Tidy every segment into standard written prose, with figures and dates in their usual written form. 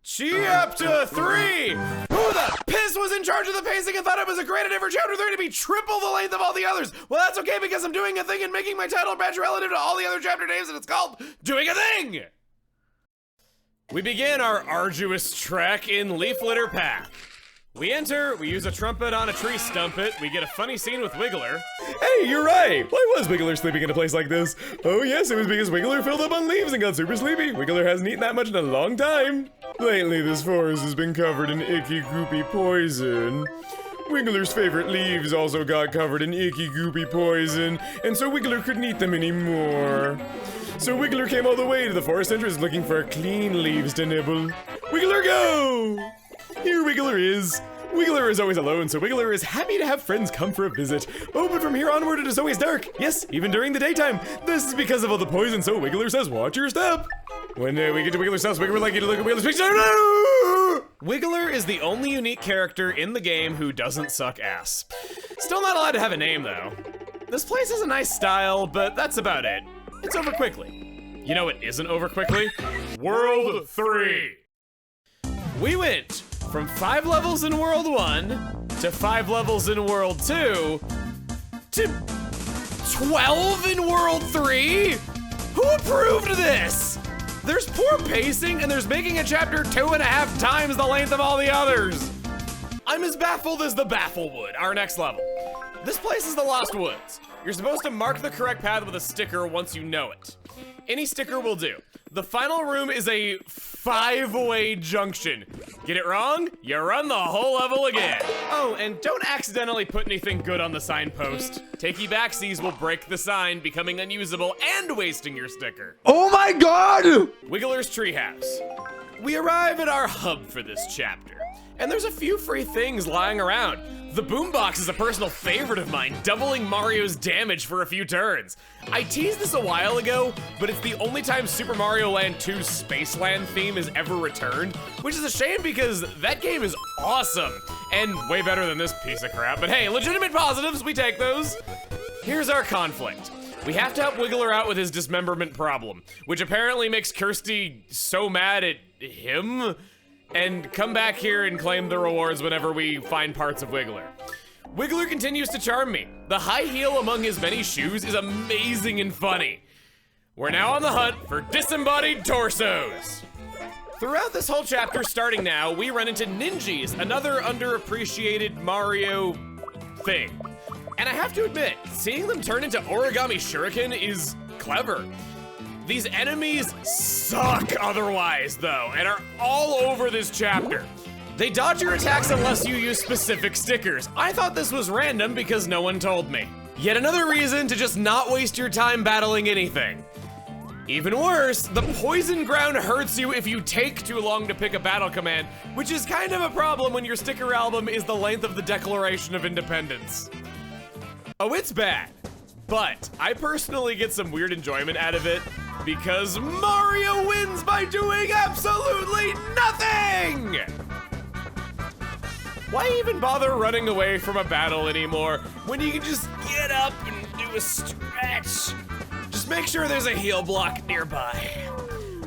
Chapter 3! Who the piss was in charge of the pacing and thought it was a great idea for Chapter 3 to be triple the length of all the others? Well, that's okay because I'm doing a thing and making my title badge relative to all the other chapter names, and it's called Doing a Thing! We begin our arduous trek in Leaf Litter Path. We enter, we use a trumpet on a tree stumpet, we get a funny scene with Wiggler. Hey, you're right! Why was Wiggler sleeping in a place like this? Oh yes, it was because Wiggler filled up on leaves and got super sleepy. Wiggler hasn't eaten that much in a long time. Lately, this forest has been covered in icky, goopy poison. Wiggler's favorite leaves also got covered in icky, goopy poison, and so Wiggler couldn't eat them anymore. So Wiggler came all the way to the forest entrance looking for clean leaves to nibble. Wiggler, go! Here Wiggler is. Wiggler is always alone, so Wiggler is happy to have friends come for a visit. Oh, but from here onward it is always dark. Yes, even during the daytime. This is because of all the poison, so Wiggler says, watch your step. When we get to Wiggler's house, Wiggler would like you to look at Wiggler's picture. No! Wiggler is the only unique character in the game who doesn't suck ass. Still not allowed to have a name, though. This place has a nice style, but that's about it. It's over quickly. You know what isn't over quickly? World 3. We went from 5 levels in World 1 to 5 levels in World 2 to 12 in World 3? Who approved this? There's poor pacing and there's making a chapter 2.5 times the length of all the others. I'm as baffled as the Bafflewood, our next level. This place is the Lost Woods. You're supposed to mark the correct path with a sticker once you know it. Any sticker will do. The final room is a 5-way junction. Get it wrong, you run the whole level again. Oh, and don't accidentally put anything good on the signpost. Takey backsies will break the sign, becoming unusable and wasting your sticker. Oh my god! Wiggler's Treehouse. We arrive at our hub for this chapter, and there's a few free things lying around. The boombox is a personal favorite of mine, doubling Mario's damage for a few turns. I teased this a while ago, but it's the only time Super Mario Land 2's Spaceland theme is ever returned, which is a shame because that game is awesome, and way better than this piece of crap, but hey, legitimate positives, we take those. Here's our conflict. We have to help Wiggler out with his dismemberment problem, which apparently makes Kirsty so mad at him, and come back here and claim the rewards whenever we find parts of Wiggler. Wiggler continues to charm me. The high heel among his many shoes is amazing and funny. We're now on the hunt for disembodied torsos. Throughout this whole chapter, starting now, we run into Ninjas, another underappreciated Mario thing. And I have to admit, seeing them turn into origami shuriken is clever. These enemies suck otherwise, though, and are all over this chapter. They dodge your attacks unless you use specific stickers. I thought this was random because no one told me. Yet another reason to just not waste your time battling anything. Even worse, the poison ground hurts you if you take too long to pick a battle command, which is kind of a problem when your sticker album is the length of the Declaration of Independence. Oh, it's bad, but I personally get some weird enjoyment out of it because Mario wins by doing absolutely nothing! Why even bother running away from a battle anymore when you can just get up and do a stretch? Just make sure there's a heal block nearby.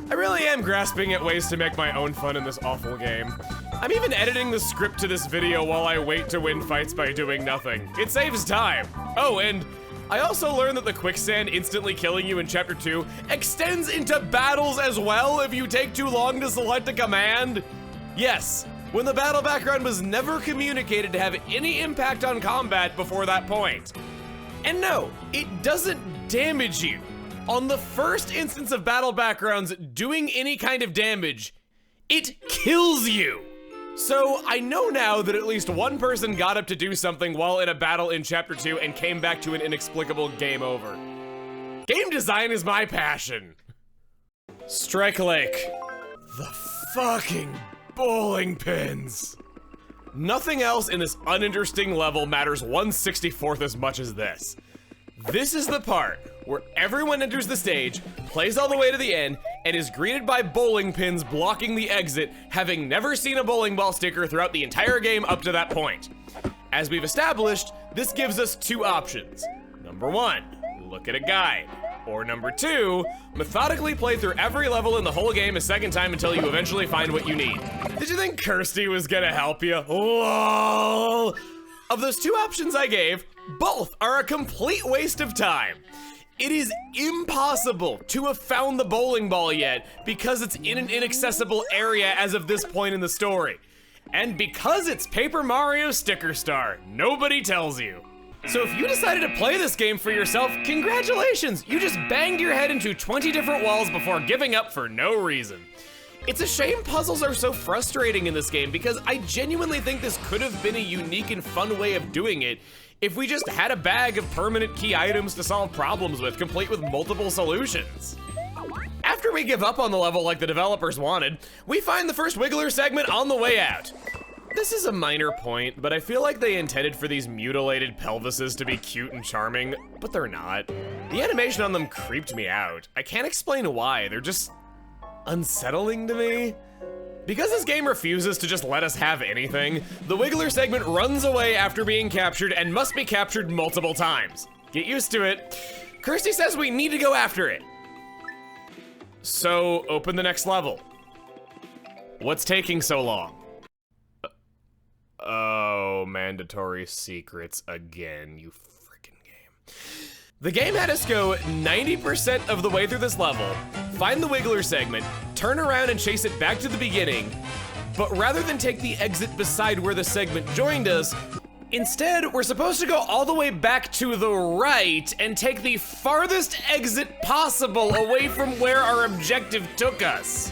I really am grasping at ways to make my own fun in this awful game. I'm even editing the script to this video while I wait to win fights by doing nothing. It saves time. Oh, and I also learned that the quicksand instantly killing you in Chapter 2 extends into battles as well if you take too long to select a command. Yes, when the battle background was never communicated to have any impact on combat before that point. And no, it doesn't damage you. On the first instance of battle backgrounds doing any kind of damage, it kills you. So I know now that at least one person got up to do something while in a battle in Chapter 2 and came back to an inexplicable game over. Game design is my passion. Strike Lake. The fucking bowling pins. Nothing else in this uninteresting level matters 1/64th as much as this. This is the part where everyone enters the stage, plays all the way to the end, and is greeted by bowling pins blocking the exit, having never seen a bowling ball sticker throughout the entire game up to that point. As we've established, this gives us two options. Number one, look at a guide. Or number 2, methodically play through every level in the whole game a second time until you eventually find what you need. Did you think Kirsty was gonna help you? LOL! Of those 2 options I gave, both are a complete waste of time. It is impossible to have found the bowling ball yet because it's in an inaccessible area as of this point in the story. And because it's Paper Mario Sticker Star, nobody tells you. So if you decided to play this game for yourself, congratulations! You just banged your head into 20 different walls before giving up for no reason. It's a shame puzzles are so frustrating in this game because I genuinely think this could have been a unique and fun way of doing it if we just had a bag of permanent key items to solve problems with, complete with multiple solutions. After we give up on the level like the developers wanted, we find the first Wiggler segment on the way out. This is a minor point, but I feel like they intended for these mutilated pelvises to be cute and charming, but they're not. The animation on them creeped me out. I can't explain why, they're just unsettling to me. Because this game refuses to just let us have anything, the Wiggler segment runs away after being captured and must be captured multiple times. Get used to it. Kirsty says we need to go after it. So, open the next level. What's taking so long? Oh, mandatory secrets again, you freaking game. The game had us go 90% of the way through this level, find the Wiggler segment, turn around and chase it back to the beginning, but rather than take the exit beside where the segment joined us, instead, we're supposed to go all the way back to the right and take the farthest exit possible away from where our objective took us.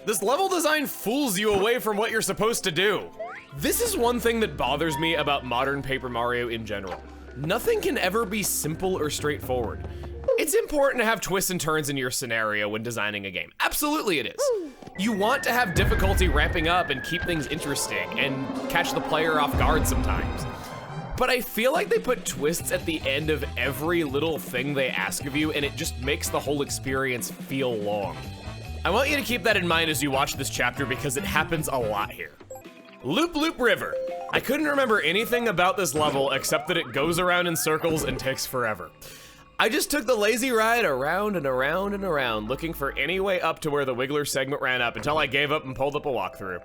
This level design fools you away from what you're supposed to do. This is one thing that bothers me about modern Paper Mario in general. Nothing can ever be simple or straightforward. It's important to have twists and turns in your scenario when designing a game. Absolutely it is. You want to have difficulty ramping up and keep things interesting and catch the player off guard sometimes. But I feel like they put twists at the end of every little thing they ask of you, and it just makes the whole experience feel long. I want you to keep that in mind as you watch this chapter because it happens a lot here. Loop Loop River. I couldn't remember anything about this level except that it goes around in circles and takes forever. I just took the lazy ride around and around and around, looking for any way up to where the Wiggler segment ran up until I gave up and pulled up a walkthrough.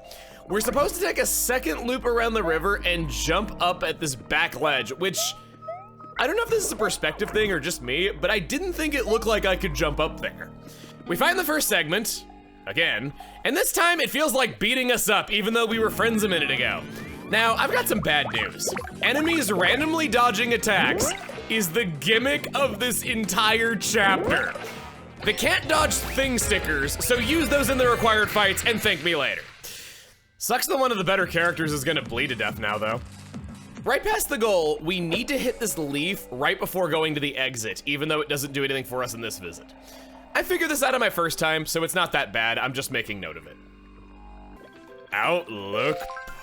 We're supposed to take a second loop around the river and jump up at this back ledge, which I don't know if this is a perspective thing or just me, but I didn't think it looked like I could jump up there. We find the first segment, again, and this time it feels like beating us up even though we were friends a minute ago. Now, I've got some bad news. Enemies randomly dodging attacks is the gimmick of this entire chapter. They can't dodge thing stickers, so use those in the required fights and thank me later. Sucks that one of the better characters is gonna bleed to death now though. Right past the goal, we need to hit this leaf right before going to the exit, even though it doesn't do anything for us in this visit. I figured this out on my first time, so it's not that bad. I'm just making note of it. Outlook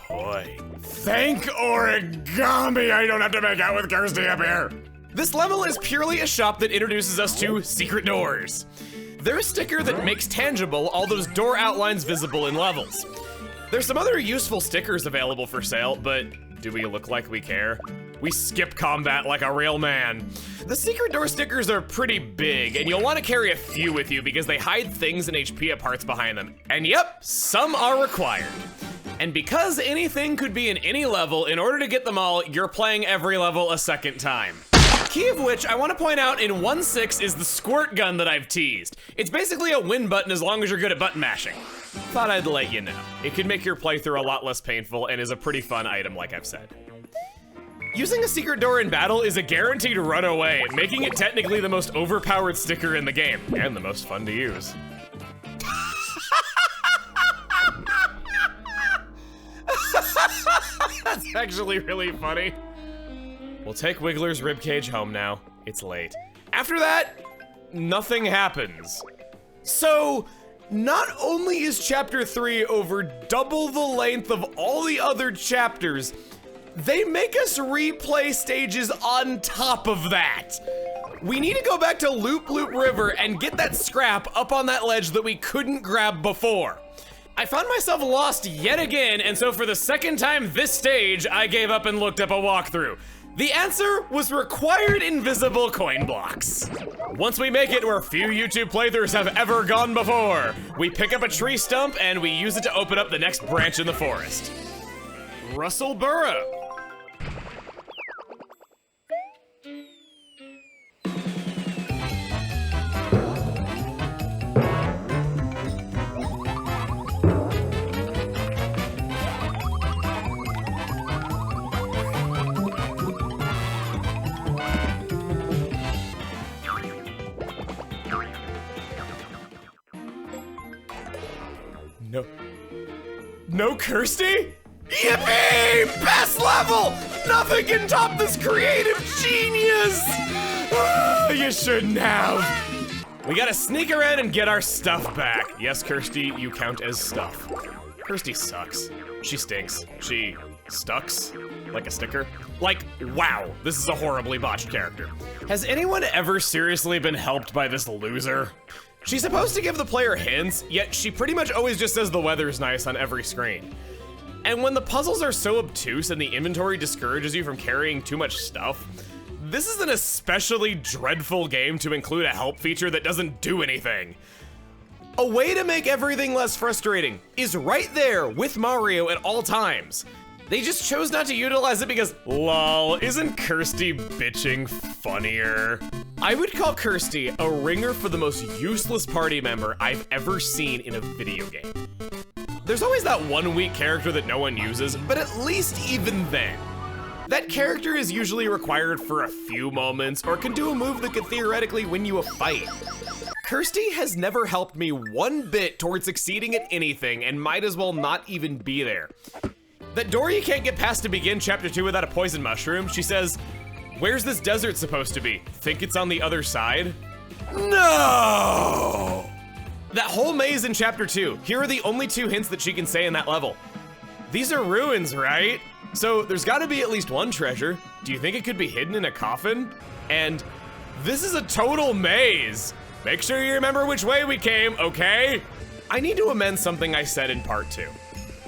point. Thank origami I don't have to make out with Kirsty up here. This level is purely a shop that introduces us to secret doors. They're a sticker that makes tangible all those door outlines visible in levels. There's some other useful stickers available for sale, but do we look like we care? We skip combat like a real man. The secret door stickers are pretty big, and you'll want to carry a few with you because they hide things and HP parts behind them. And yep, some are required. And because anything could be in any level, in order to get them all, you're playing every level a second time. Key of which I want to point out in 1.6 is the squirt gun that I've teased. It's basically a win button as long as you're good at button mashing. Thought I'd let you know. It can make your playthrough a lot less painful and is a pretty fun item like I've said. Using a secret door in battle is a guaranteed runaway, making it technically the most overpowered sticker in the game, and the most fun to use. That's actually really funny. We'll take Wiggler's ribcage home now. It's late. After that, nothing happens. So, not only is chapter 3 over double the length of all the other chapters, they make us replay stages on top of that. We need to go back to Loop Loop River and get that scrap up on that ledge that we couldn't grab before. I found myself lost yet again, and so for the second time this stage, I gave up and looked up a walkthrough. The answer was required invisible coin blocks. Once we make it where few YouTube playthroughs have ever gone before, we pick up a tree stump and we use it to open up the next branch in the forest. Russell Burrow. No Kirsty? Yippee! Best level! Nothing can top this creative genius! You shouldn't have. We gotta sneak around and get our stuff back. Yes, Kirsty, you count as stuff. Kirsty sucks. She stinks. She stucks like a sticker. Like, wow, this is a horribly botched character. Has anyone ever seriously been helped by this loser? She's supposed to give the player hints, yet she pretty much always just says the weather's nice on every screen. And when the puzzles are so obtuse and the inventory discourages you from carrying too much stuff, this is an especially dreadful game to include a help feature that doesn't do anything. A way to make everything less frustrating is right there with Mario at all times. They just chose not to utilize it because, lol, isn't Kirsty bitching funnier? I would call Kirsty a ringer for the most useless party member I've ever seen in a video game. There's always that one weak character that no one uses, but at least even then, that character is usually required for a few moments or can do a move that could theoretically win you a fight. Kirsty has never helped me one bit towards succeeding at anything and might as well not even be there. That door you can't get past to begin chapter 2 without a poison mushroom, she says, "Where's this desert supposed to be? Think it's on the other side?" No! That whole maze in chapter 2, here are the only 2 hints that she can say in that level. These are ruins, right? So there's gotta be at least one treasure. Do you think it could be hidden in a coffin? And this is a total maze. Make sure you remember which way we came, okay? I need to amend something I said in part 2.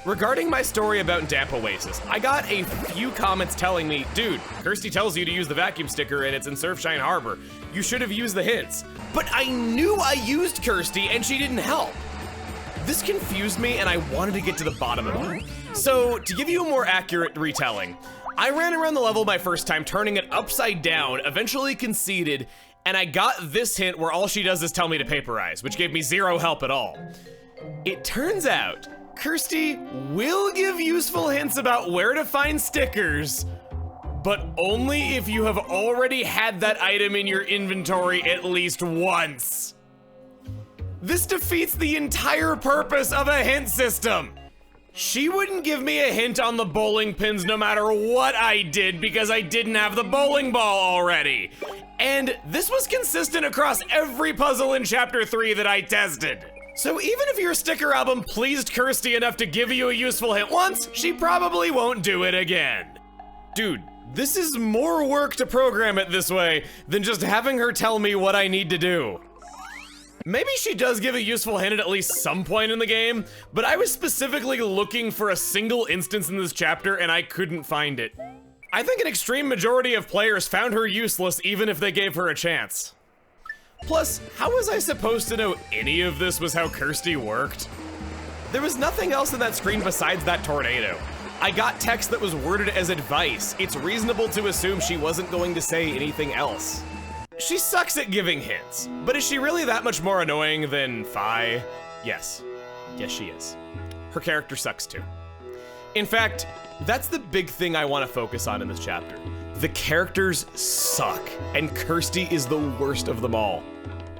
Regarding my story about Damp Oasis, I got a few comments telling me, dude, Kirsty tells you to use the vacuum sticker and it's in Surfshine Harbor. You should have used the hints. But I knew I used Kirsty and she didn't help. This confused me and I wanted to get to the bottom of it. So to give you a more accurate retelling, I ran around the level my first time, turning it upside down, eventually conceded, and I got this hint where all she does is tell me to paperize, which gave me 0 help at all. It turns out, Kirsty will give useful hints about where to find stickers, but only if you have already had that item in your inventory at least once. This defeats the entire purpose of a hint system. She wouldn't give me a hint on the bowling pins no matter what I did because I didn't have the bowling ball already. And this was consistent across every puzzle in chapter 3 that I tested. So even if your sticker album pleased Kirsty enough to give you a useful hint once, she probably won't do it again. Dude, this is more work to program it this way than just having her tell me what I need to do. Maybe she does give a useful hint at least some point in the game, but I was specifically looking for a single instance in this chapter and I couldn't find it. I think an extreme majority of players found her useless even if they gave her a chance. Plus, how was I supposed to know any of this was how Kirsty worked? There was nothing else in that screen besides that tornado. I got text that was worded as advice. It's reasonable to assume she wasn't going to say anything else. She sucks at giving hints, but is she really that much more annoying than Fi? Yes. Yes, she is. Her character sucks too. In fact, that's the big thing I want to focus on in this chapter. The characters suck, and Kirsty is the worst of them all.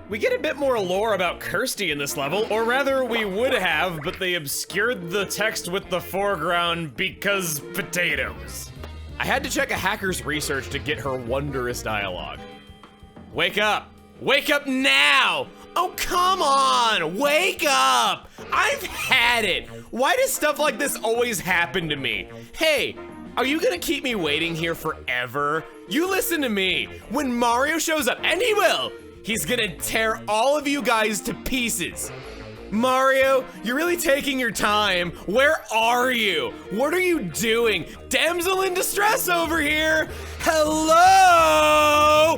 We get a bit more lore about Kirsty in this level, or rather we would have, but they obscured the text with the foreground because potatoes. I had to check a hacker's research to get her wondrous dialogue. Wake up! Wake up now! Oh, come on! Wake up! I've had it! Why does stuff like this always happen to me? Hey, are you gonna keep me waiting here forever? You listen to me. When Mario shows up, and he will, he's gonna tear all of you guys to pieces. Mario, you're really taking your time. Where are you? What are you doing? Damsel in distress over here. Hello?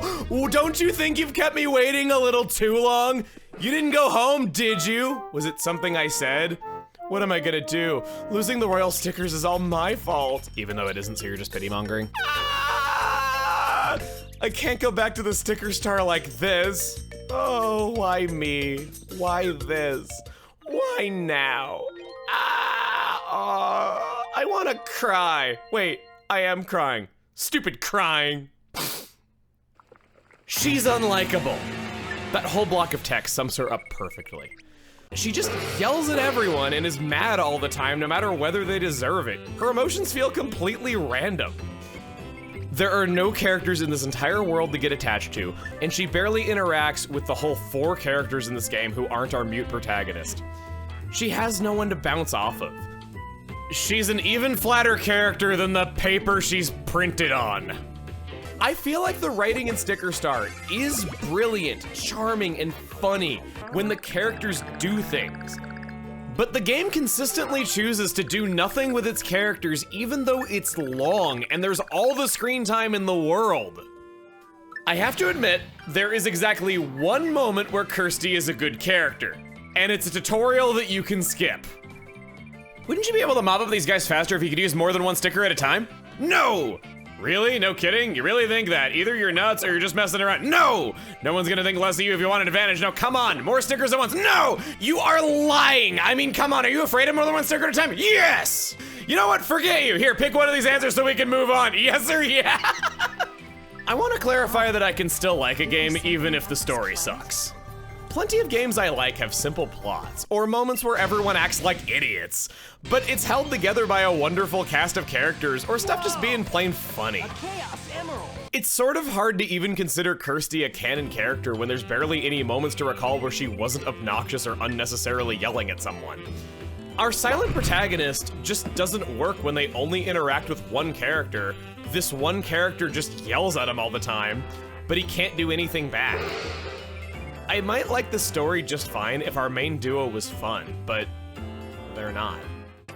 Don't you think you've kept me waiting a little too long? You didn't go home, did you? Was it something I said? What am I gonna do? Losing the royal stickers is all my fault. Even though it isn't, so you're just pity-mongering. Ah! I can't go back to the sticker star like this. Oh, why me? Why this? Why now? I wanna cry. Wait, I am crying. Stupid crying. She's unlikable. That whole block of text sums her up perfectly. She just yells at everyone and is mad all the time, no matter whether they deserve it. Her emotions feel completely random. There are no characters in this entire world to get attached to, and she barely interacts with the whole 4 characters in this game who aren't our mute protagonist. She has no one to bounce off of. She's an even flatter character than the paper she's printed on. I feel like the writing in Sticker Star is brilliant, charming, and funny when the characters do things. But the game consistently chooses to do nothing with its characters even though it's long and there's all the screen time in the world. I have to admit, there is exactly one moment where Kirsty is a good character, and it's a tutorial that you can skip. Wouldn't you be able to mop up these guys faster if you could use more than one sticker at a time? No! Really? No kidding? You really think that? Either you're nuts or you're just messing around. No! No one's gonna think less of you if you want an advantage. No, come on, more stickers at once. No! You are lying! I mean, come on, are you afraid of more than one sticker at a time? Yes! You know what? Forget you. Here, pick one of these answers so we can move on. Yes or yeah? I want to clarify that I can still like a game even if the story sucks. Plenty of games I like have simple plots, or moments where everyone acts like idiots, but it's held together by a wonderful cast of characters, or stuff just being plain funny. It's sort of hard to even consider Kirsty a canon character when there's barely any moments to recall where she wasn't obnoxious or unnecessarily yelling at someone. Our silent protagonist just doesn't work when they only interact with one character. This one character just yells at him all the time, but he can't do anything back. I might like the story just fine if our main duo was fun, but they're not.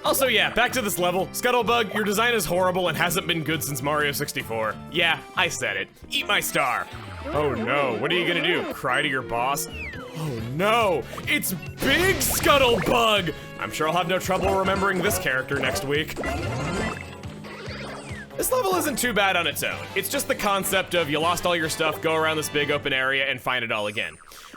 Also, yeah, back to this level. Scuttlebug, your design is horrible and hasn't been good since Mario 64. Yeah, I said it. Eat my star. Oh no, what are you gonna do? Cry to your boss? Oh no, it's Big Scuttlebug! I'm sure I'll have no trouble remembering this character next week. This level isn't too bad on its own. It's just the concept of you lost all your stuff, go around this big open area and find it all again.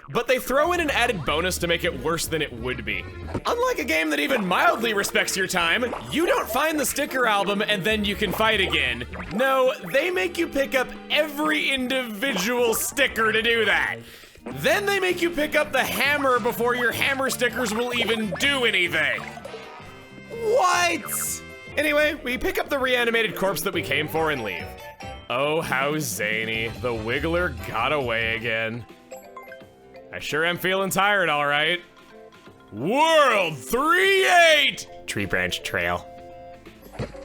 But they throw in an added bonus to make it worse than it would be. Unlike a game that even mildly respects your time, you don't find the sticker album and then you can fight again. No, they make you pick up every individual sticker to do that. Then they make you pick up the hammer before your hammer stickers will even do anything. What? Anyway, we pick up the reanimated corpse that we came for and leave. Oh, how zany. The Wiggler got away again. I sure am feeling tired, all right. World 3-8! Tree branch trail.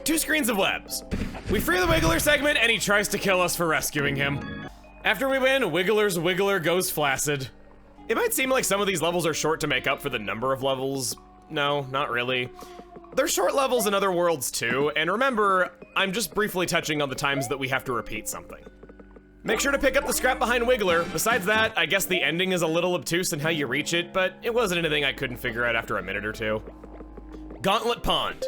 2 screens of webs. We free the Wiggler segment and he tries to kill us for rescuing him. After we win, Wiggler's Wiggler goes flaccid. It might seem like some of these levels are short to make up for the number of levels. No, not really. There's short levels in other worlds too, and remember, I'm just briefly touching on the times that we have to repeat something. Make sure to pick up the scrap behind Wiggler. Besides that, I guess the ending is a little obtuse in how you reach it, but it wasn't anything I couldn't figure out after a minute or two. Gauntlet Pond.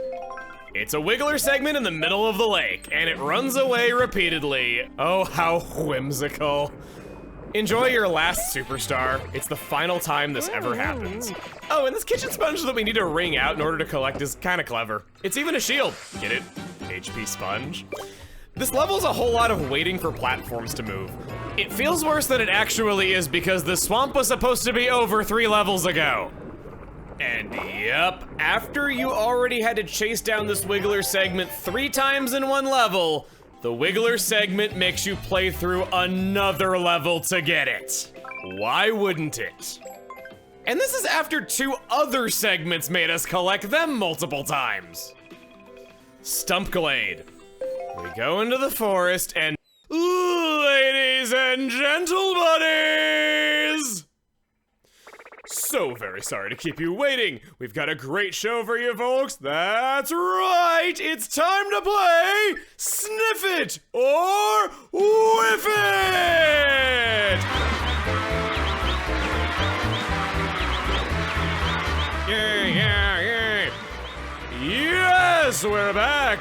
It's a Wiggler segment in the middle of the lake, and it runs away repeatedly. Oh, how whimsical. Enjoy your last superstar. It's the final time this ever happens. Oh, and this kitchen sponge that we need to wring out in order to collect is kind of clever. It's even a shield. Get it? HP sponge. This level's a whole lot of waiting for platforms to move. It feels worse than it actually is because the swamp was supposed to be over 3 levels ago. And yep, after you already had to chase down this Wiggler segment 3 times in one level, the Wiggler segment makes you play through another level to get it. Why wouldn't it? And this is after 2 other segments made us collect them multiple times. Stump Glade. We go into the forest and ladies and gentle buddies, So very sorry to keep you waiting. We've got a great show for you folks. That's right, it's time to play Sniff It or Whiff It! Yeah. Yes, we're back.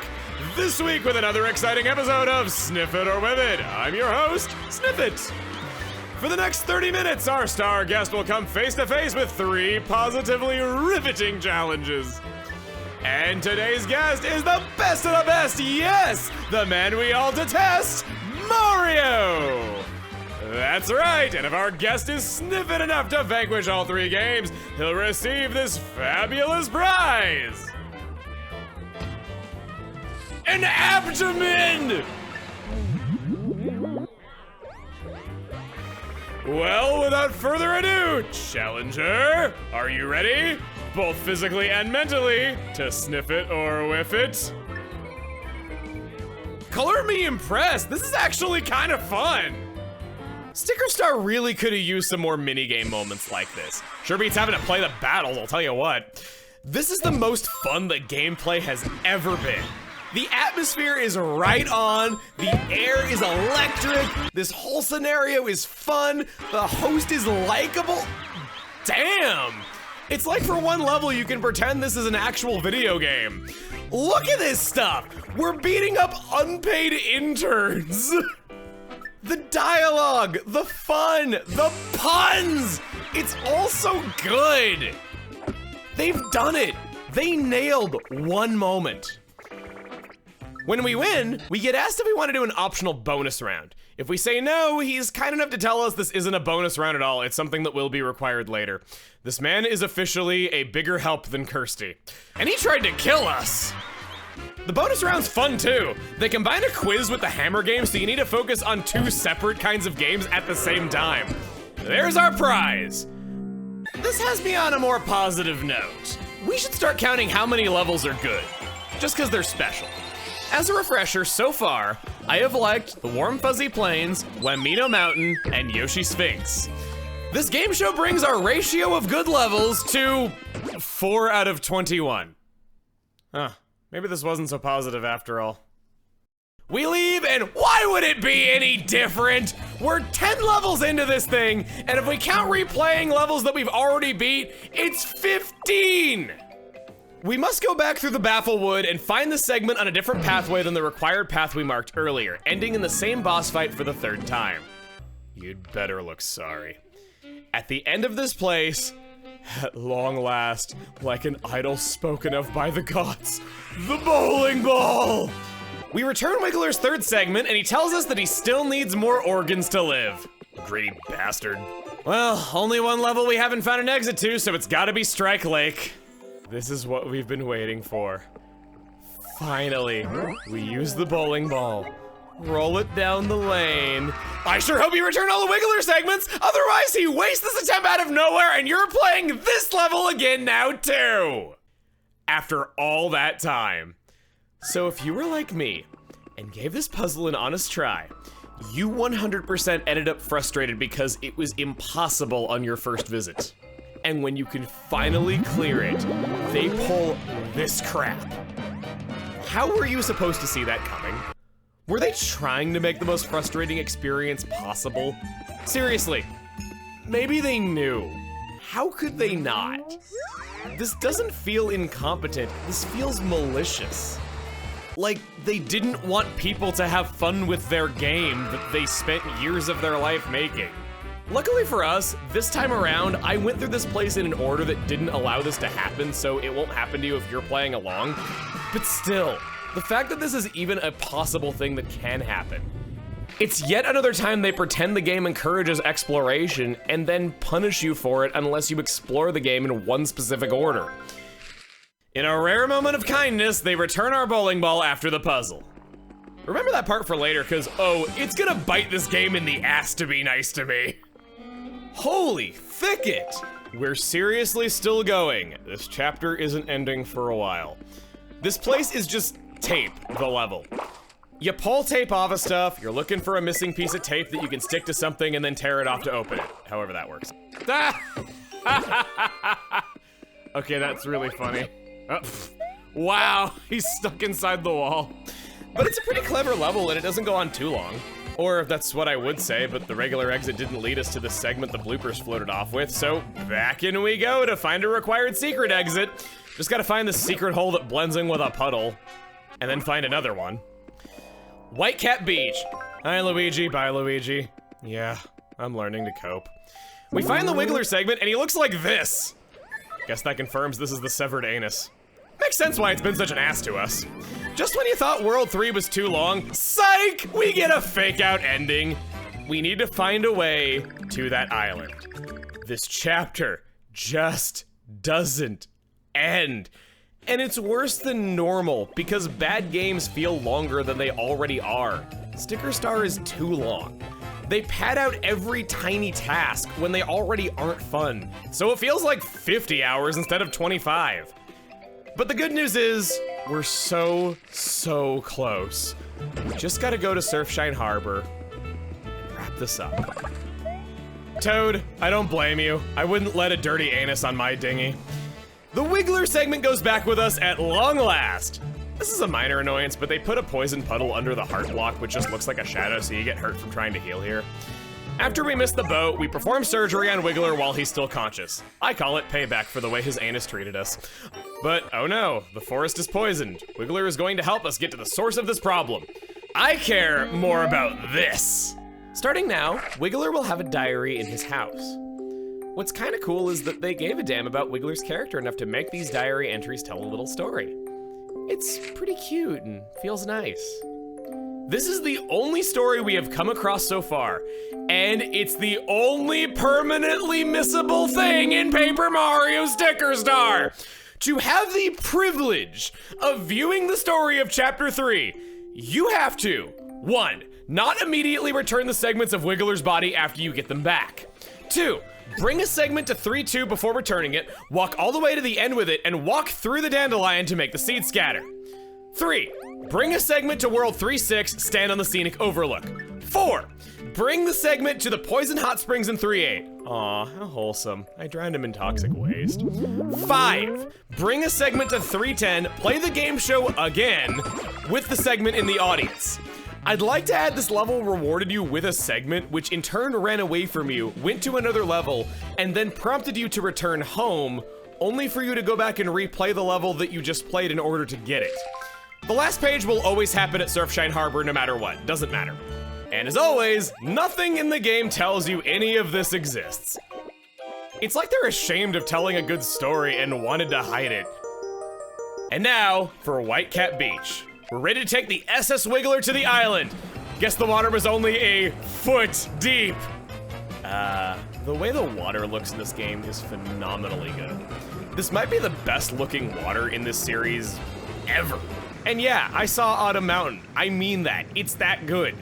This week with another exciting episode of Sniff It or Whiff It. I'm your host, Sniff It. For the next 30 minutes, our star guest will come face to face with 3 positively riveting challenges. And today's guest is the best of the best, yes, the man we all detest, Mario! That's right, and if our guest is sniffing enough to vanquish all 3 games, he'll receive this fabulous prize! An abdomen! Well, without further ado, challenger, are you ready? Both physically and mentally, to sniff it or whiff it? Color me impressed, this is actually kind of fun. Sticker Star really could have used some more minigame moments like this. Sure beats having to play the battles, I'll tell you what. This is the most fun that gameplay has ever been. The atmosphere is right on, the air is electric, this whole scenario is fun, the host is likable. Damn! It's like for one level you can pretend this is an actual video game. Look at this stuff! We're beating up unpaid interns! The dialogue, the fun, the puns! It's all so good! They've done it! They nailed one moment. When we win, we get asked if we want to do an optional bonus round. If we say no, he's kind enough to tell us this isn't a bonus round at all. It's something that will be required later. This man is officially a bigger help than Kirsty. And he tried to kill us! The bonus round's fun too. They combine a quiz with the hammer game, so you need to focus on 2 separate kinds of games at the same time. There's our prize. This has me on a more positive note. We should start counting how many levels are good, just because they're special. As a refresher, so far, I have liked the Warm Fuzzy Plains, Wamino Mountain, and Yoshi Sphinx. This game show brings our ratio of good levels to 4 out of 21. Huh, maybe this wasn't so positive after all. We leave, and why would it be any different? We're 10 levels into this thing, and if we count replaying levels that we've already beat, it's 15! We must go back through the Bafflewood and find the segment on a different pathway than the required path we marked earlier, ending in the same boss fight for the 3rd time. You'd better look sorry. At the end of this place, at long last, like an idol spoken of by the gods, the bowling ball! We return Wiggler's 3rd segment, and he tells us that he still needs more organs to live. Greedy bastard. Well, only one level we haven't found an exit to, so it's gotta be Strike Lake. This is what we've been waiting for. Finally, we use the bowling ball. Roll it down the lane. I sure hope you return all the Wiggler segments, otherwise he wastes this attempt out of nowhere and you're playing this level again now too! After all that time. So if you were like me and gave this puzzle an honest try, you 100% ended up frustrated because it was impossible on your first visit. And when you can finally clear it, they pull this crap. How were you supposed to see that coming? Were they trying to make the most frustrating experience possible? Seriously, maybe they knew. How could they not? This doesn't feel incompetent, this feels malicious. Like they didn't want people to have fun with their game that they spent years of their life making. Luckily for us, this time around, I went through this place in an order that didn't allow this to happen, so it won't happen to you if you're playing along. But still, the fact that this is even a possible thing that can happen. It's yet another time they pretend the game encourages exploration and then punish you for it unless you explore the game in one specific order. In a rare moment of kindness, they return our bowling ball after the puzzle. Remember that part for later, cause it's gonna bite this game in the ass to be nice to me. Holy thicket! We're seriously still going. This chapter isn't ending for a while. This place is just tape, the level. You pull tape off of stuff, you're looking for a missing piece of tape that you can stick to something and then tear it off to open it. However that works. Ah! Okay, that's really funny. Wow, he's stuck inside the wall. But it's a pretty clever level and it doesn't go on too long. Or that's what I would say, but the regular exit didn't lead us to the segment the bloopers floated off with, so back in we go to find a required secret exit. Just gotta find the secret hole that blends in with a puddle, and then find another one. White Cat Beach. Hi Luigi, bye Luigi. Yeah, I'm learning to cope. We find the Wiggler segment and he looks like this. Guess that confirms this is the severed anus. Makes sense why it's been such an ass to us. Just when you thought World 3 was too long, psych! We get a fake out ending. We need to find a way to that island. This chapter just doesn't end. And it's worse than normal because bad games feel longer than they already are. Sticker Star is too long. They pad out every tiny task when they already aren't fun. So it feels like 50 hours instead of 25. But the good news is, we're so close. We just gotta go to Surfshine Harbor and wrap this up. Toad, I don't blame you. I wouldn't let a dirty anus on my dinghy. The Wiggler segment goes back with us at long last. This is a minor annoyance, but they put a poison puddle under the heart block, which just looks like a shadow, so you get hurt from trying to heal here. After we miss the boat, we perform surgery on Wiggler while he's still conscious. I call it payback for the way his anus treated us. But oh no, the forest is poisoned. Wiggler is going to help us get to the source of this problem. I care more about this. Starting now, Wiggler will have a diary in his house. What's kind of cool is that they gave a damn about Wiggler's character enough to make these diary entries tell a little story. It's pretty cute and feels nice. This is the only story we have come across so far, and it's the only permanently missable thing in Paper Mario Sticker Star. To have the privilege of viewing the story of Chapter 3, you have to, 1, not immediately return the segments of Wiggler's body after you get them back. 2, bring a segment to 3-2 before returning it, walk all the way to the end with it, and walk through the dandelion to make the seed scatter. 3, bring a segment to World 3-6, stand on the scenic overlook. 4, bring the segment to the poison hot springs in 3-8. Aw, how wholesome. I drowned him in toxic waste. 5, bring a segment to 3-10, play the game show again with the segment in the audience. I'd like to add this level rewarded you with a segment, which in turn ran away from you, went to another level, and then prompted you to return home, only for you to go back and replay the level that you just played in order to get it. The last page will always happen at Surfshine Harbor no matter what, doesn't matter. And as always, nothing in the game tells you any of this exists. It's like they're ashamed of telling a good story and wanted to hide it. And now, for White Cat Beach. We're ready to take the SS Wiggler to the island. Guess the water was only a foot deep. The way the water looks in this game is phenomenally good. This might be the best looking water in this series ever. And yeah, I saw Autumn Mountain. I mean that. It's that good.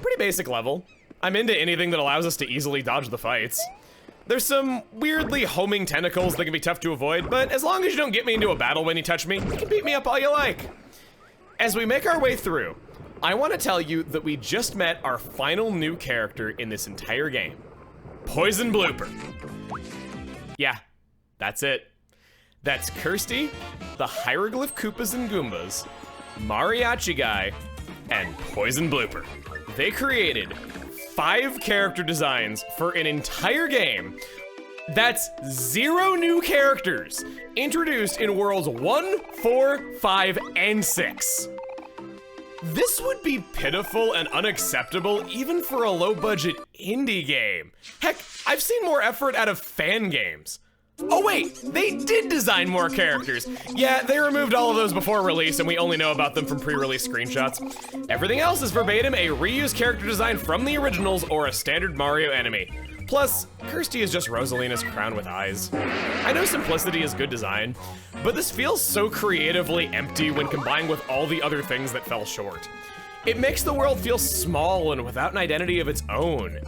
Pretty basic level. I'm into anything that allows us to easily dodge the fights. There's some weirdly homing tentacles that can be tough to avoid, but as long as you don't get me into a battle when you touch me, you can beat me up all you like. As we make our way through, I want to tell you that we just met our final new character in this entire game. Poison Blooper. Yeah, that's it. That's Kirsty, the Hieroglyph Koopas and Goombas, Mariachi Guy, and Poison Blooper. They created 5 character designs for an entire game. That's 0 new characters introduced in Worlds 1, 4, 5, and 6. This would be pitiful and unacceptable even for a low-budget indie game. Heck, I've seen more effort out of fan games. Oh wait, they did design more characters. Yeah, they removed all of those before release and we only know about them from pre-release screenshots. Everything else is verbatim a reused character design from the originals or a standard Mario enemy. Plus, Kirsty is just Rosalina's crown with eyes. I know simplicity is good design, but this feels so creatively empty when combined with all the other things that fell short. It makes the world feel small and without an identity of its own.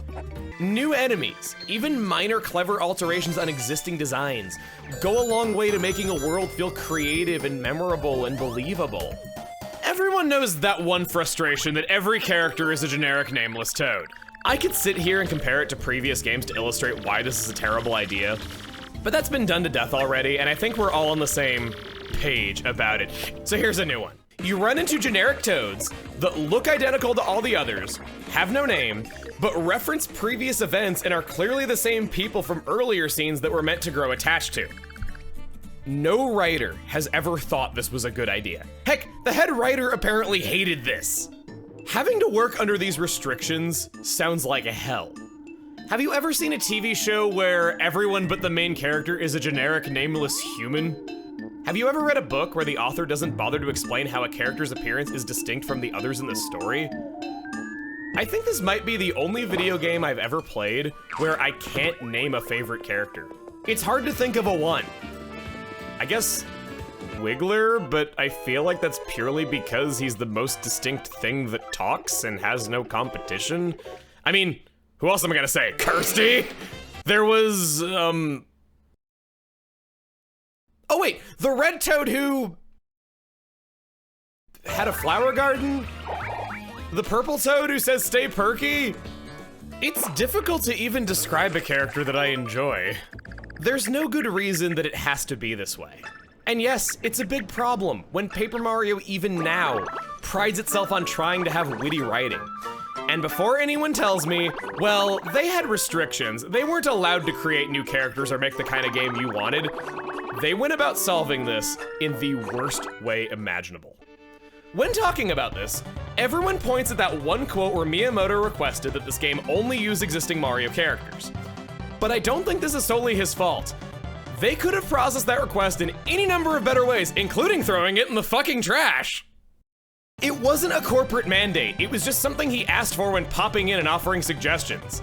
New enemies, even minor clever alterations on existing designs, go a long way to making a world feel creative and memorable and believable. Everyone knows that one frustration that every character is a generic nameless toad. I could sit here and compare it to previous games to illustrate why this is a terrible idea, but that's been done to death already, and I think we're all on the same page about it. So here's a new one. You run into generic toads that look identical to all the others, have no name, but reference previous events and are clearly the same people from earlier scenes that we're meant to grow attached to. No writer has ever thought this was a good idea. Heck, the head writer apparently hated this. Having to work under these restrictions sounds like a hell. Have you ever seen a TV show where everyone but the main character is a generic nameless human? Have you ever read a book where the author doesn't bother to explain how a character's appearance is distinct from the others in the story? I think this might be the only video game I've ever played where I can't name a favorite character. It's hard to think of a one. I guess Wiggler, but I feel like that's purely because he's the most distinct thing that talks and has no competition. I mean, who else am I gonna say? Kirsty? There was, oh wait, the red toad who had a flower garden? The purple toad who says stay perky? It's difficult to even describe a character that I enjoy. There's no good reason that it has to be this way. And yes, it's a big problem when Paper Mario even now prides itself on trying to have witty writing. And before anyone tells me, well, they had restrictions, they weren't allowed to create new characters or make the kind of game you wanted, they went about solving this in the worst way imaginable. When talking about this, everyone points at that one quote where Miyamoto requested that this game only use existing Mario characters. But I don't think this is solely his fault. They could have processed that request in any number of better ways, including throwing it in the fucking trash. It wasn't a corporate mandate, it was just something he asked for when popping in and offering suggestions.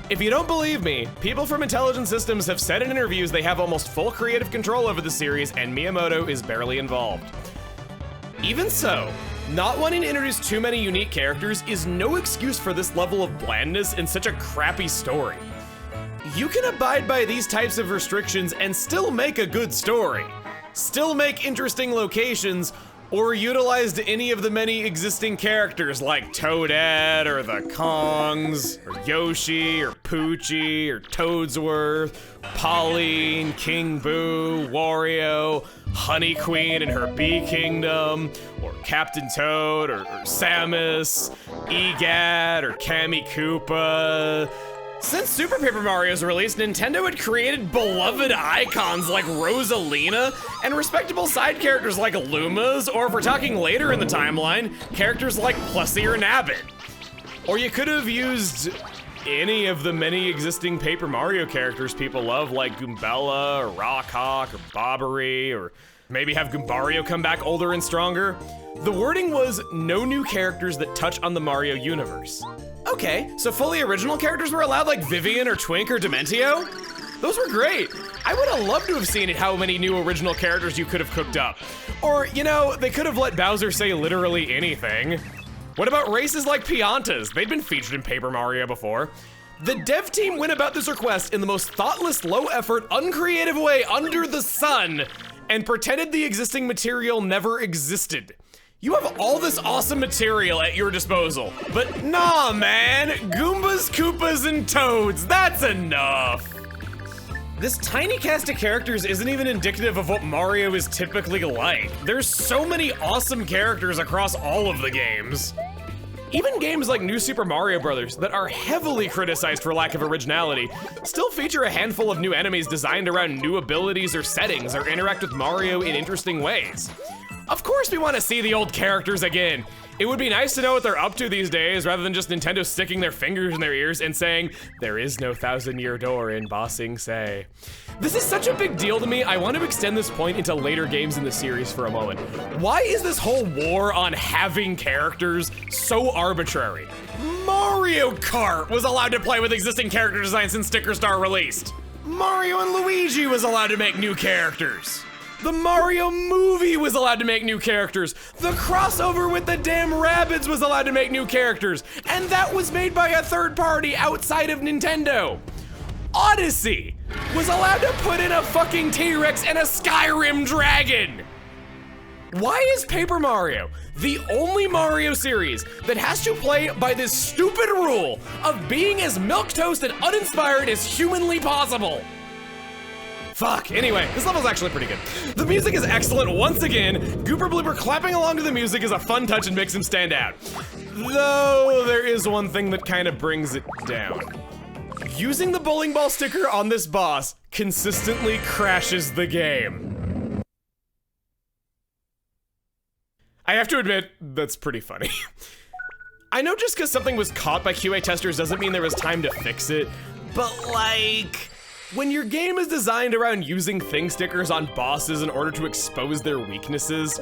If you don't believe me, people from Intelligent Systems have said in interviews they have almost full creative control over the series and Miyamoto is barely involved. Even so, not wanting to introduce too many unique characters is no excuse for this level of blandness in such a crappy story. You can abide by these types of restrictions and still make a good story. Still make interesting locations, or utilize any of the many existing characters like Toadette, or the Kongs, or Yoshi, or Poochie, or Toadsworth, Pauline, King Boo, Wario, Honey Queen and her Bee Kingdom, or Captain Toad, or Samus, EGAT, or Kammy Koopa. Since Super Paper Mario's release, Nintendo had created beloved icons like Rosalina and respectable side characters like Lumas, or if we're talking later in the timeline, characters like Plessie or Nabbit. Or you could have used any of the many existing Paper Mario characters people love, like Goombella, or Rockhawk, or Bobbery, or maybe have Goombario come back older and stronger. The wording was no new characters that touch on the Mario universe. Okay, so fully original characters were allowed, like Vivian or Twink or Dementio? Those were great. I would have loved to have seen how many new original characters you could have cooked up. Or, you know, they could have let Bowser say literally anything. What about races like Piantas? They'd been featured in Paper Mario before. The dev team went about this request in the most thoughtless, low-effort, uncreative way under the sun and pretended the existing material never existed. You have all this awesome material at your disposal, but nah, man, Goombas, Koopas, and Toads, that's enough. This tiny cast of characters isn't even indicative of what Mario is typically like. There's so many awesome characters across all of the games. Even games like New Super Mario Bros. That are heavily criticized for lack of originality still feature a handful of new enemies designed around new abilities or settings or interact with Mario in interesting ways. Of course we want to see the old characters again. It would be nice to know what they're up to these days rather than just Nintendo sticking their fingers in their ears and saying, there is no 1,000-year door in Ba Sing Se. This is such a big deal to me, I want to extend this point into later games in the series for a moment. Why is this whole war on having characters so arbitrary? Mario Kart was allowed to play with existing character designs since Sticker Star released. Mario and Luigi was allowed to make new characters. The Mario movie was allowed to make new characters. The crossover with the damn Rabbids was allowed to make new characters. And that was made by a third party outside of Nintendo. Odyssey was allowed to put in a fucking T-Rex and a Skyrim dragon. Why is Paper Mario the only Mario series that has to play by this stupid rule of being as milquetoast and uninspired as humanly possible? Fuck, anyway, this level's actually pretty good. The music is excellent once again. Gooper Blooper clapping along to the music is a fun touch and makes him stand out. Though, there is one thing that kind of brings it down. Using the bowling ball sticker on this boss consistently crashes the game. I have to admit, that's pretty funny. I know just because something was caught by QA testers doesn't mean there was time to fix it, but like, when your game is designed around using thing stickers on bosses in order to expose their weaknesses,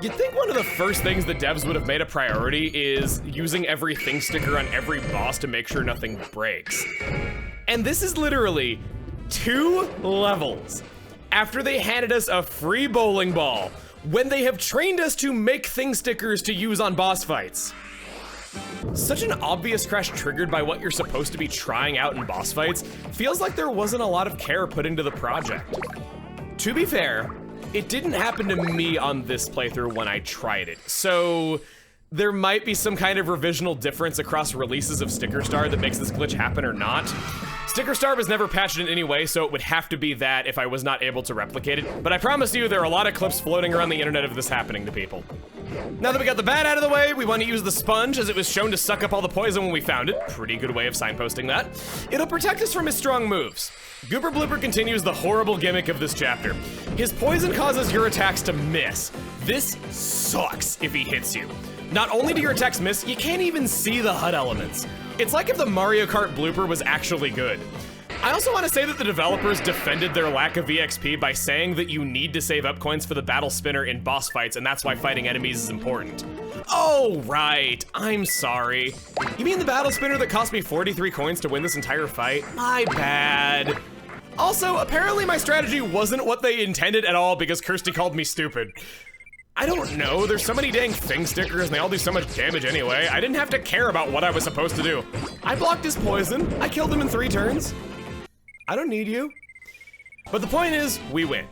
you'd think one of the first things the devs would have made a priority is using every thing sticker on every boss to make sure nothing breaks. And this is literally 2 levels after they handed us a free bowling ball when they have trained us to make thing stickers to use on boss fights. Such an obvious crash triggered by what you're supposed to be trying out in boss fights feels like there wasn't a lot of care put into the project. To be fair, it didn't happen to me on this playthrough when I tried it, so there might be some kind of revisional difference across releases of Sticker Star that makes this glitch happen or not. Sticker Star was never patched in any way, so it would have to be that if I was not able to replicate it, but I promise you there are a lot of clips floating around the internet of this happening to people. Now that we got the bad out of the way, we want to use the sponge as it was shown to suck up all the poison when we found it. Pretty good way of signposting that. It'll protect us from his strong moves. Gooper Blooper continues the horrible gimmick of this chapter. His poison causes your attacks to miss. This sucks if he hits you. Not only do your attacks miss, you can't even see the HUD elements. It's like if the Mario Kart blooper was actually good. I also want to say that the developers defended their lack of EXP by saying that you need to save up coins for the battle spinner in boss fights, and that's why fighting enemies is important. Oh, right, I'm sorry. You mean the battle spinner that cost me 43 coins to win this entire fight? My bad. Also, apparently my strategy wasn't what they intended at all because Kirsty called me stupid. I don't know, there's so many dang thing stickers and they all do so much damage anyway. I didn't have to care about what I was supposed to do. I blocked his poison, I killed him in 3 turns. I don't need you. But the point is, we win.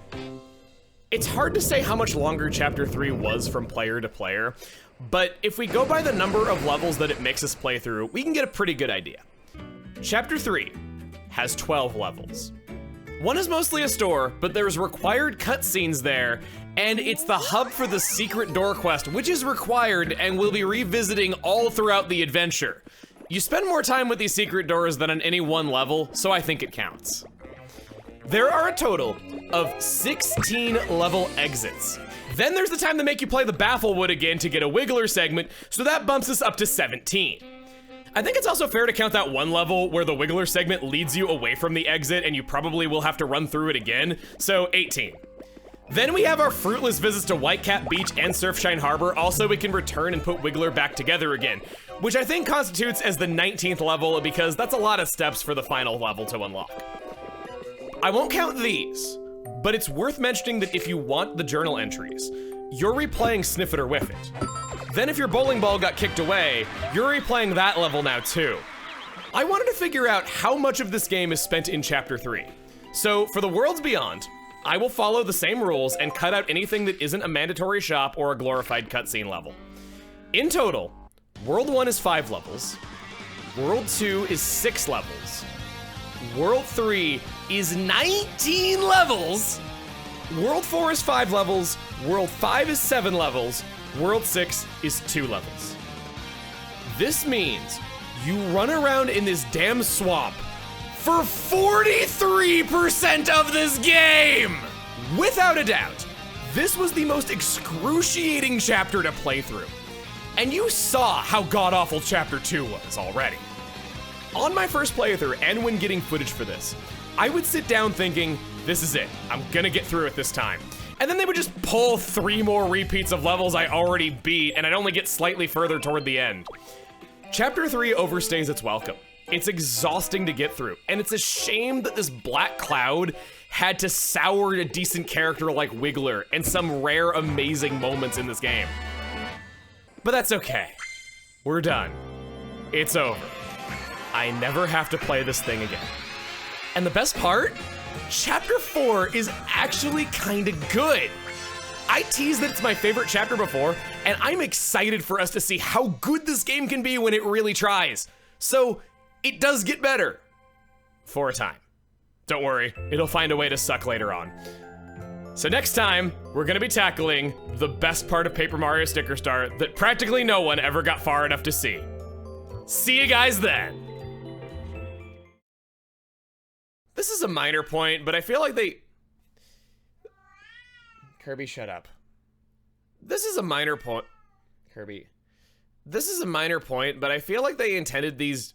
It's hard to say how much longer Chapter 3 was from player to player, but if we go by the number of levels that it makes us play through, we can get a pretty good idea. Chapter 3 has 12 levels. One is mostly a store, but there's required cutscenes there, and it's the hub for the secret door quest, which is required and we'll be revisiting all throughout the adventure. You spend more time with these secret doors than on any one level, so I think it counts. There are a total of 16 level exits. Then there's the time to make you play the Bafflewood again to get a Wiggler segment, so that bumps us up to 17. I think it's also fair to count that one level where the Wiggler segment leads you away from the exit and you probably will have to run through it again, so 18. Then we have our fruitless visits to Whitecap Beach and Surfshine Harbor, also we can return and put Wiggler back together again, which I think constitutes as the 19th level because that's a lot of steps for the final level to unlock. I won't count these, but it's worth mentioning that if you want the journal entries, you're replaying Sniff It or Whiff It. Then if your bowling ball got kicked away, you're replaying that level now too. I wanted to figure out how much of this game is spent in Chapter 3. So for the Worlds Beyond, I will follow the same rules and cut out anything that isn't a mandatory shop or a glorified cutscene level. In total, World 1 is 5 levels, World 2 is 6 levels, World 3 is 19 levels, World 4 is 5 levels, World 5 is 7 levels, World 6 is 2 levels. This means you run around in this damn swamp for 43% of this game! Without a doubt, this was the most excruciating chapter to play through. And you saw how god-awful Chapter 2 was already. On my first playthrough, and when getting footage for this, I would sit down thinking, this is it, I'm gonna get through it this time. And then they would just pull 3 more repeats of levels I already beat, and I'd only get slightly further toward the end. Chapter 3 overstays its welcome. It's exhausting to get through, and it's a shame that this black cloud had to sour a decent character like Wiggler and some rare amazing moments in this game. But that's okay. We're done. It's over. I never have to play this thing again. And the best part? Chapter 4 is actually kinda good. I teased that it's my favorite chapter before, and I'm excited for us to see how good this game can be when it really tries. So, it does get better. For a time. Don't worry, it'll find a way to suck later on. So next time, we're gonna be tackling the best part of Paper Mario Sticker Star that practically no one ever got far enough to see. See you guys then. This is a minor point, but I feel like they... Kirby, shut up. This is a minor point. Kirby. This is a minor point, but I feel like they intended these